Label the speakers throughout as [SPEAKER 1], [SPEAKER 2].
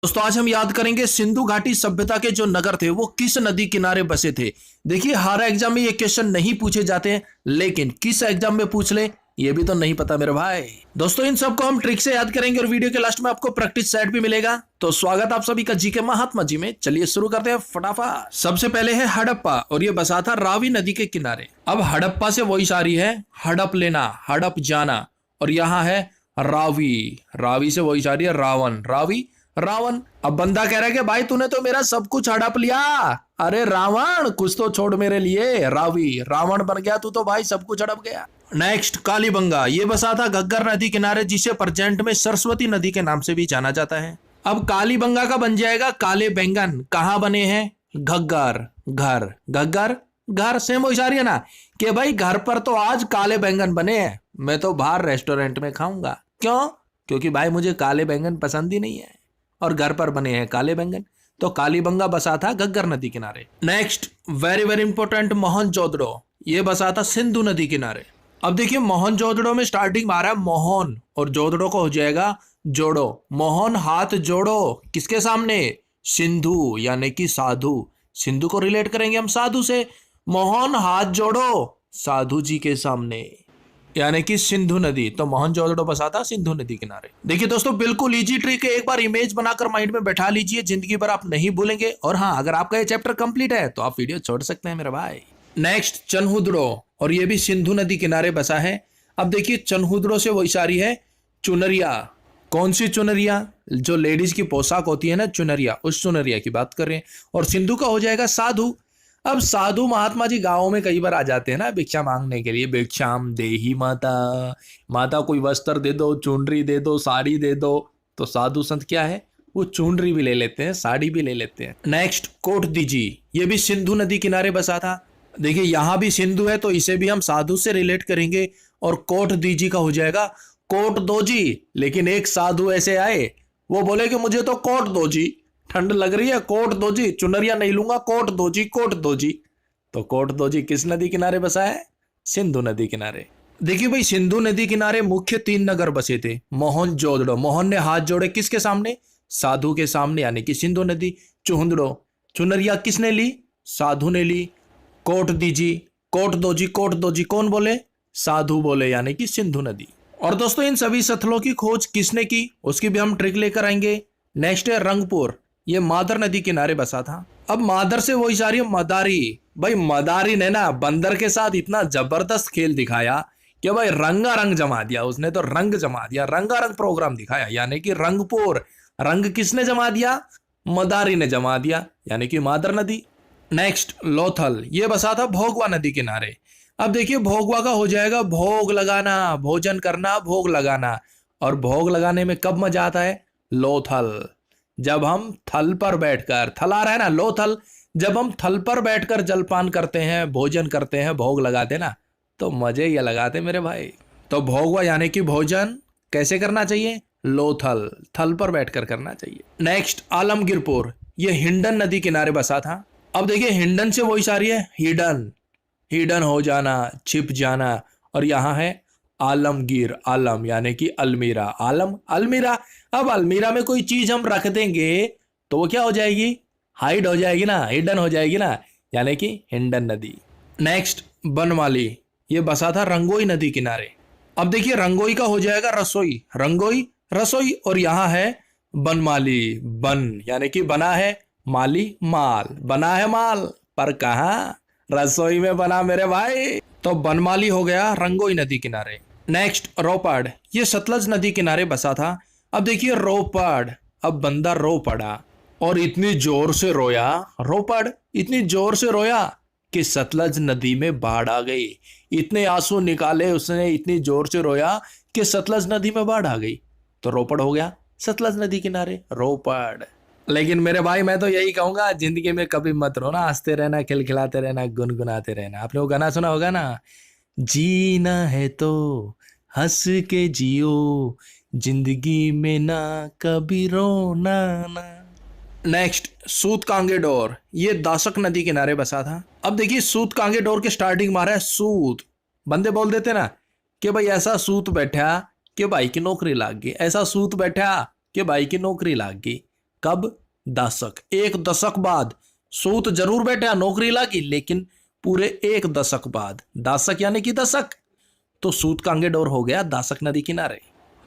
[SPEAKER 1] दोस्तों आज हम याद करेंगे सिंधु घाटी सभ्यता के जो नगर थे वो किस नदी किनारे बसे थे। देखिए हर एग्जाम में ये क्वेश्चन नहीं पूछे जाते हैं, लेकिन किस एग्जाम में पूछ ले ये भी तो नहीं पता मेरे भाई। दोस्तों इन सबको हम ट्रिक से याद करेंगे और वीडियो के लास्ट में आपको प्रैक्टिस सेट भी मिलेगा। तो स्वागत आप सभी का जीके महात्मा जी में। चलिए शुरू करते हैं फटाफट। सबसे पहले है हड़प्पा और ये बसा था रावी नदी के किनारे। अब हड़प्पा से वही सारी है हड़प लेना, हड़प जाना, और यहाँ है रावी। रावी से वही सारी है रावण, रावी रावण। अब बंदा कह रहा है कि भाई तूने तो मेरा सब कुछ हड़प लिया। अरे रावण कुछ तो छोड़ मेरे लिए। रावी रावण बन गया तू तो भाई, सब कुछ हड़प गया। नेक्स्ट कालीबंगा, ये बसा था घग्गर नदी किनारे, जिसे प्रेजेंट में सरस्वती नदी के नाम से भी जाना जाता है। अब कालीबंगा का बन जाएगा काले बैंगन। कहाँ बने हैं? घग्गर, घर, घग्गर घर। सेम वही सारी है ना कि भाई घर पर तो आज काले बैंगन बने हैं, मैं तो बाहर रेस्टोरेंट में खाऊंगा। क्यों? क्योंकि भाई मुझे काले बैंगन पसंद ही नहीं है, और घर पर बने हैं काले बैंगन। तो कालीबंगा बसा था घग्गर नदी किनारे। Next very very important Mohenjodaro, ये बसा था सिंधु नदी किनारे। अब देखिए मोहनजोदड़ो में स्टार्टिंग में आ रहा है मोहन, और जोदड़ो को हो जाएगा जोड़ो। मोहन हाथ जोड़ो किसके सामने? सिंधु यानी कि साधु। सिंधु को रिलेट करेंगे हम साधु से। मोहन हाथ जोड़ो साधु जी के सामने, यानी कि सिंधु नदी। तो मोहनजोदड़ो बसा था सिंधु नदी किनारे। देखिए दोस्तों बिल्कुल इजी ट्रिक है, एक बार इमेज बनाकर माइंड में बैठा लीजिए, जिंदगी भर आप नहीं भूलेंगे। और हाँ, अगर आपका ये चैप्टर कंप्लीट है तो आप वीडियो छोड़ सकते हैं मेरे भाई। नेक्स्ट चनहुदड़ो, और ये भी सिंधु नदी किनारे बसा है। अब देखिए चनहुदड़ो से वही सारी है चुनरिया। कौन सी चुनरिया? जो लेडीज की पोशाक होती है ना चुनरिया, उस चुनरिया की बात कर रहे हैं। और सिंधु का हो जाएगा साधु। अब साधु महात्मा जी गांवों में कई बार आ जाते हैं ना भिक्षा मांगने के लिए। भिक्षाम देही माता, माता कोई वस्त्र दे दो, चुनरी दे दो, साड़ी दे दो। तो साधु संत क्या है, वो चुनरी भी ले लेते हैं, साड़ी भी ले लेते हैं। नेक्स्ट कोट दीजी, ये भी सिंधु नदी किनारे बसा था। देखिए यहाँ भी सिंधु है तो इसे भी हम साधु से रिलेट करेंगे। और कोट दीजी का हो जाएगा कोट दो जी। लेकिन एक साधु ऐसे आए, वो बोले कि मुझे तो कोट दो जी, ठंड लग रही है, कोट दो जी, चुनरिया नहीं लूंगा, कोट दो जी, कोट दो जी। तो कोट दो जी किस नदी किनारे बसा है? सिंधु नदी किनारे। देखिए भाई सिंधु नदी किनारे मुख्य 3 नगर बसे थे। मोहनजोदड़ो, मोहन ने हाथ जोड़े किसके सामने? साधु के सामने, यानी कि सिंधु नदी। चुहंदड़ो, चुनरिया किसने ली? साधु ने ली। कोट दीजी, कोट दो जी, कोट दो जी कौन बोले? साधु बोले, यानी कि सिंधु नदी। और दोस्तों इन सभी स्थलों की खोज किसने की, उसकी भी हम ट्रिक लेकर आएंगे। नेक्स्ट है रंगपुर, ये मादर नदी किनारे बसा था। अब मादर से वही सारी मदारी। भाई मदारी ने ना बंदर के साथ इतना जबरदस्त खेल दिखाया कि भाई रंगारंग जमा दिया उसने, तो रंग जमा दिया, रंगारंग प्रोग्राम दिखाया, यानी कि रंगपुर। रंग किसने जमा दिया? मदारी ने जमा दिया, यानी कि मादर नदी। नेक्स्ट लोथल, ये बसा था भोगवा नदी किनारे। अब देखिए भोगवा का हो जाएगा भोग लगाना, भोजन करना, भोग लगाना। और भोग लगाने में कब मजा आता है? लोथल, जब हम थल पर बैठकर, थल आ रहा है ना लोथल, जब हम थल पर बैठकर जलपान करते हैं, भोजन करते हैं, भोग लगाते ना, तो मजे ये लगाते मेरे भाई। तो भोगवा यानी कि भोजन कैसे करना चाहिए? लोथल, थल पर बैठकर करना चाहिए। नेक्स्ट आलमगीरपुर, ये हिंडन नदी किनारे बसा था। अब देखिए हिंडन से वही सारी है हिडन, हिडन हो जाना, छिप जाना। और यहाँ है आलमगीर, आलम यानी कि अलमीरा, आलम अलमीरा। अब अलमीरा में कोई चीज हम रख देंगे तो वो क्या हो जाएगी? हाइड हो जाएगी ना, हिडन हो जाएगी ना, यानी कि हिंडन नदी। नेक्स्ट बनमाली, ये बसा था रंगोई नदी किनारे। अब देखिए रंगोई का हो जाएगा रसोई, रंगोई रसोई। और यहाँ है बनमाली, बन यानी कि बना है, माली माल, बना है माल, पर कहाँ? रसोई में बना मेरे भाई। तो बनमाली हो गया रंगोई नदी किनारे। नेक्स्ट रोपड़, ये सतलज नदी किनारे बसा था। अब देखिए रोपड़, अब बंदा रो पड़ा, और इतनी जोर से रोया, रोपड़ इतनी जोर से रोया कि सतलज नदी में बाढ़ आ गई। इतने आंसू निकाले उसने, इतनी जोर से रोया कि सतलज नदी में बाढ़ आ गई। तो रोपड़ हो गया सतलज नदी किनारे, रोपड़। लेकिन मेरे भाई मैं तो यही कहूंगा, जिंदगी में कभी मत रोना, हंसते रहना, खिलखिलाते रहना, गुनगुनाते रहना। आपने वो गाना सुना होगा ना, जीना है तो हंस के जियो, जिंदगी में ना कभी रोना ना। नेक्स्ट सूत कांगे डोर, ये दासक नदी किनारे बसा था। अब देखिए सूत कांगे डोर के स्टार्टिंग मारा है सूत। बंदे बोल देते ना कि भाई ऐसा सूत बैठा कि भाई की नौकरी लाग गई, ऐसा सूत बैठा कि भाई की नौकरी लाग गई। कब? दशक, 1 दशक बाद। सूत जरूर बेटा नौकरी लागी, लेकिन पूरे 1 दशक बाद। दशक यानी कि दशक, तो सूत का अंगेडोर हो गया दासक नदी किनारे।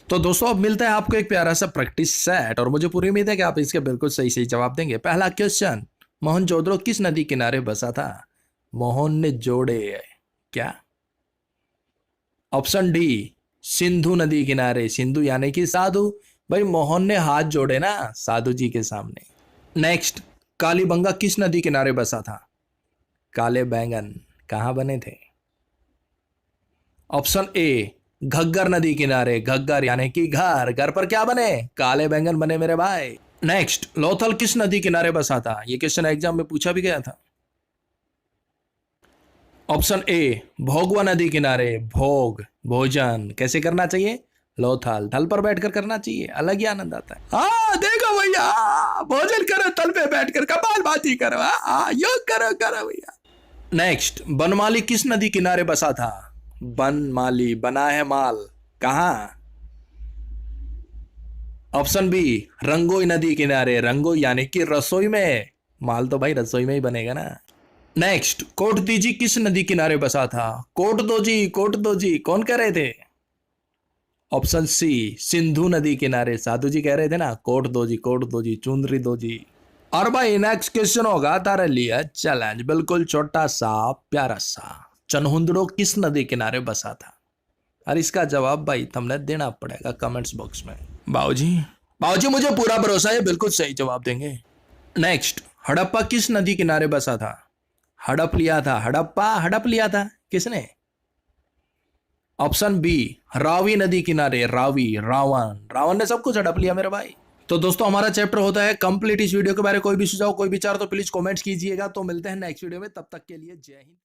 [SPEAKER 1] तो दोस्तों अब मिलता है आपको एक प्यारा सा प्रैक्टिस सेट, और मुझे पूरी उम्मीद है कि आप इसके बिल्कुल सही सही जवाब देंगे। पहला क्वेश्चन, मोहनजोदड़ो किस नदी किनारे बसा था? मोहन ने जोड़े क्या? ऑप्शन डी, सिंधु नदी किनारे। सिंधु यानी कि साधु, भाई मोहन ने हाथ जोड़े ना साधु जी के सामने। नेक्स्ट, कालीबंगा किस नदी किनारे बसा था? काले बैंगन कहां बने थे? ऑप्शन ए, घग्गर नदी किनारे। घग्गर यानी कि घर, घर पर क्या बने? काले बैंगन बने मेरे भाई। नेक्स्ट, लोथल किस नदी किनारे बसा था? यह क्वेश्चन एग्जाम में पूछा भी गया था। ऑप्शन ए, भोगवा नदी किनारे। भोग भोजन कैसे करना चाहिए? लोथल, थल पर बैठकर करना चाहिए, अलग ही आनंद आता है। हाँ देखो भैया, भोजन करो तल पे बैठकर, कपालभाती करो, योग करो करो भैया। नेक्स्ट, बनमाली किस नदी किनारे बसा था? बनमाली बना है माल, कहां? ऑप्शन बी, रंगोई नदी किनारे। रंगोई यानी कि रसोई में, माल तो भाई रसोई में ही बनेगा ना। नेक्स्ट, कोट दीजी किस नदी किनारे बसा था? कोट दो जी, कोट दो जी, कौन कह रहे थे? ऑप्शन सी, सिंधु नदी किनारे। साधु जी कह रहे थे ना, कोट दो जी, कोट दो जी, चुंदरी दो जी। और भाई नेक्स्ट क्वेश्चन होगा तारे लिए चैलेंज, बिल्कुल छोटा सा प्यारा सा। चनहुंदड़ो किस नदी किनारे बसा था? और इसका जवाब भाई तुमने देना पड़ेगा कमेंट्स बॉक्स में। बाबूजी, बाबूजी मुझे पूरा भरोसा है बिल्कुल सही जवाब देंगे। नेक्स्ट, हड़प्पा किस नदी किनारे बसा था? हड़प लिया था, हड़प्पा हड़प लिया था किसने? ऑप्शन बी, रावी नदी किनारे। रावी, रावण, रावण ने सब कुछ हड़प लिया मेरे भाई। तो दोस्तों हमारा चैप्टर होता है कंप्लीट। इस वीडियो के बारे में कोई भी सुझाव कोई विचार तो प्लीज कमेंट्स कीजिएगा। तो मिलते हैं नेक्स्ट वीडियो में, तब तक के लिए जय हिंद।